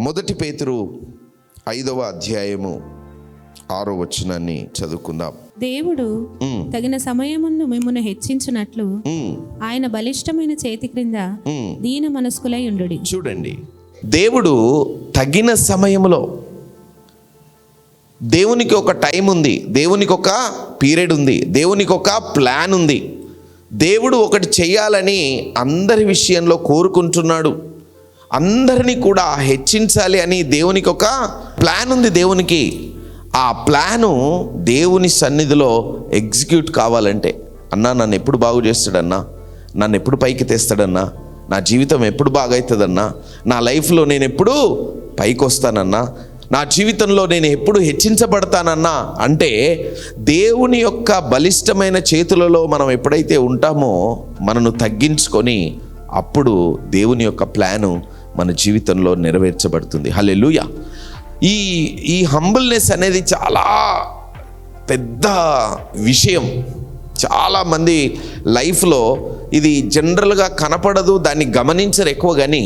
మొదటి పేతురు 5వ అధ్యాయము 6వ వచనాన్ని చదువుకుందాం. దేవుడు తగిన సమయమును మిమ్మును హెచ్చించునట్లు ఆయన బలిష్టమైన చేతి క్రింద దీన మనస్కులై ఉండుడి. చూడండి, దేవుడు తగిన సమయంలో, దేవునికి ఒక టైం ఉంది, దేవునికి ఒక పీరియడ్ ఉంది, దేవునికి ఒక ప్లాన్ ఉంది. దేవుడు ఒకటి చేయాలని అందరి విషయంలో కోరుకుంటున్నాడు. అందరినీ కూడా హెచ్చించాలి అని దేవునికి ఒక ప్లాన్ ఉంది. దేవునికి ఆ ప్లాను దేవుని సన్నిధిలో ఎగ్జిక్యూట్ కావాలంటే, అన్నా నన్ను ఎప్పుడు బాగు చేస్తాడన్నా, నన్ను ఎప్పుడు పైకి తెస్తాడన్నా, నా జీవితం ఎప్పుడు బాగవుతుందన్నా, నా లైఫ్లో నేను ఎప్పుడు పైకి వస్తానన్నా, నా జీవితంలో నేను ఎప్పుడు హెచ్చించబడతానన్నా అంటే దేవుని యొక్క బలిష్టమైన చేతులలో మనం ఎప్పుడైతే ఉంటామో మనను తగ్గించుకొని అప్పుడు దేవుని యొక్క ప్లాను మన జీవితంలో నెరవేర్చబడుతుంది. హల్లెలూయా. ఈ హంబుల్నెస్ అనేది చాలా పెద్ద విషయం. చాలామంది లైఫ్లో ఇది జనరల్గా కనపడదు, దాన్ని గమనించరు ఎక్కువ. కానీ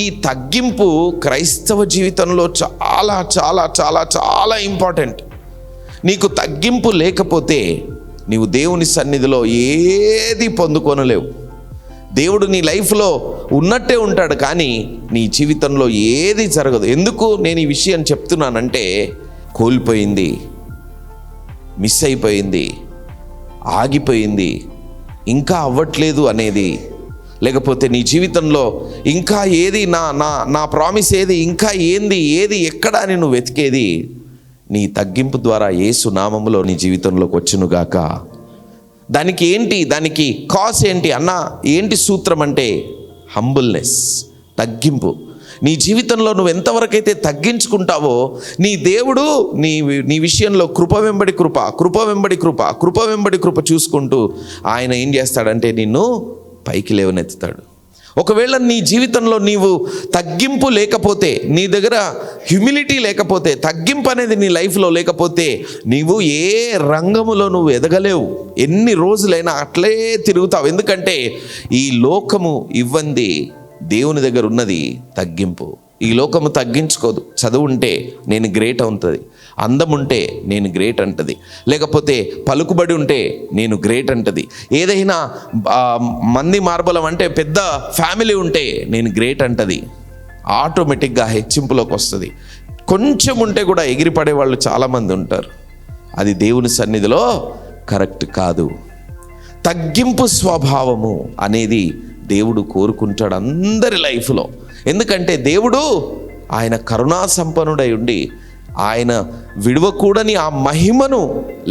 ఈ తగ్గింపు క్రైస్తవ జీవితంలో చాలా చాలా చాలా చాలా ఇంపార్టెంట్. నీకు తగ్గింపు లేకపోతే నీవు దేవుని సన్నిధిలో ఏది పొందుకొనలేవు. దేవుడు నీ లైఫ్లో ఉన్నట్టే ఉంటాడు, కానీ నీ జీవితంలో ఏది జరగదు. ఎందుకు నేను ఈ విషయం చెప్తున్నానంటే, కోల్పోయింది, మిస్ అయిపోయింది, ఆగిపోయింది, ఇంకా అవ్వట్లేదు అనేది, లేకపోతే నీ జీవితంలో ఇంకా ఏది నా ప్రామిస్ ఏది, ఇంకా ఏది ఎక్కడ అని నువ్వు వెతికేది నీ తగ్గింపు ద్వారా యేసు నామములో నీ జీవితంలోకి వచ్చునుగాక. దానికి కాజ్ ఏంటి అన్నా? ఏంటి సూత్రం అంటే హంబుల్నెస్, తగ్గింపు. నీ జీవితంలో నువ్వు ఎంతవరకైతే తగ్గించుకుంటావో నీ దేవుడు నీ విషయంలో కృప వెంబడి కృప చూసుకుంటూ ఆయన ఏం చేస్తాడంటే నిన్ను పైకి లేవనెత్తుతాడు. ఒకవేళ నీ జీవితంలో నీవు తగ్గింపు లేకపోతే, నీ దగ్గర హ్యూమిలిటీ లేకపోతే, తగ్గింపు అనేది నీ లైఫ్లో లేకపోతే నీవు ఏ రంగములో నువ్వు ఎదగలేవు. ఎన్ని రోజులైనా అట్లే తిరుగుతావు. ఎందుకంటే ఈ లోకము ఇవ్వంది దేవుని దగ్గర ఉన్నది తగ్గింపు. ఈ లోకము తగ్గించుకోదు. చదువు ఉంటే నేను గ్రేట్ అవుతుంది, అందం ఉంటే నేను గ్రేట్ అంటది, లేకపోతే పలుకుబడి ఉంటే నేను గ్రేట్ అంటది, ఏదైనా మంది మార్బలం అంటే పెద్ద ఫ్యామిలీ ఉంటే నేను గ్రేట్ అంటది. ఆటోమేటిక్గా హెచ్చింపులోకి వస్తుంది. కొంచెం ఉంటే కూడా ఎగిరిపడే వాళ్ళు చాలామంది ఉంటారు. అది దేవుని సన్నిధిలో కరెక్ట్ కాదు. తగ్గింపు స్వభావము అనేది దేవుడు కోరుకుంటాడు అందరి లైఫ్లో. ఎందుకంటే దేవుడు ఆయన కరుణా సంపన్నుడై ఉండి ఆయన విడవకూడని ఆ మహిమను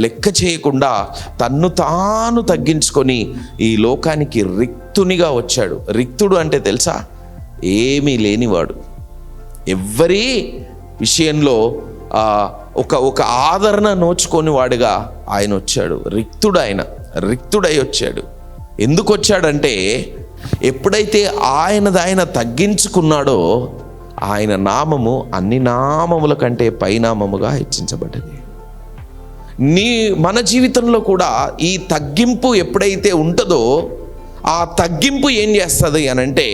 లెక్క చేయకుండా తన్ను తాను తగ్గించుకొని ఈ లోకానికి రిక్తునిగా వచ్చాడు. రిక్తుడు అంటే తెలుసా? ఏమీ లేనివాడు. ఎవ్వరి విషయంలో ఒక ఆదరణ నోచుకొని వాడుగా ఆయన వచ్చాడు. రిక్తుడై వచ్చాడు. ఎందుకు వచ్చాడంటే, ఎప్పుడైతే ఆయన తగ్గించుకున్నాడో ఆయన నామము అన్ని నామముల కంటే పైనామముగా హెచ్చించబడ్డది. మన జీవితంలో కూడా ఈ తగ్గింపు ఎప్పుడైతే ఉంటుందో ఆ తగ్గింపు ఏం చేస్తుంది అనంటే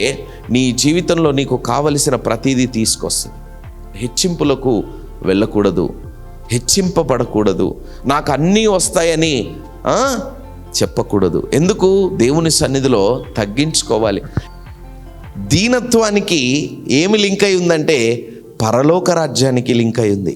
నీ జీవితంలో నీకు కావలసిన ప్రతిదీ తీసుకొస్తుంది. హెచ్చింపులకు వెళ్ళకూడదు, హెచ్చింపబడకూడదు, నాకు అన్నీ వస్తాయని చెప్పకూడదు. ఎందుకు? దేవుని సన్నిధిలో తగ్గించుకోవాలి. దీనత్వానికి ఏమి లింక్ అయి ఉందంటే పరలోక రాజ్యానికి లింక్ అయి ఉంది.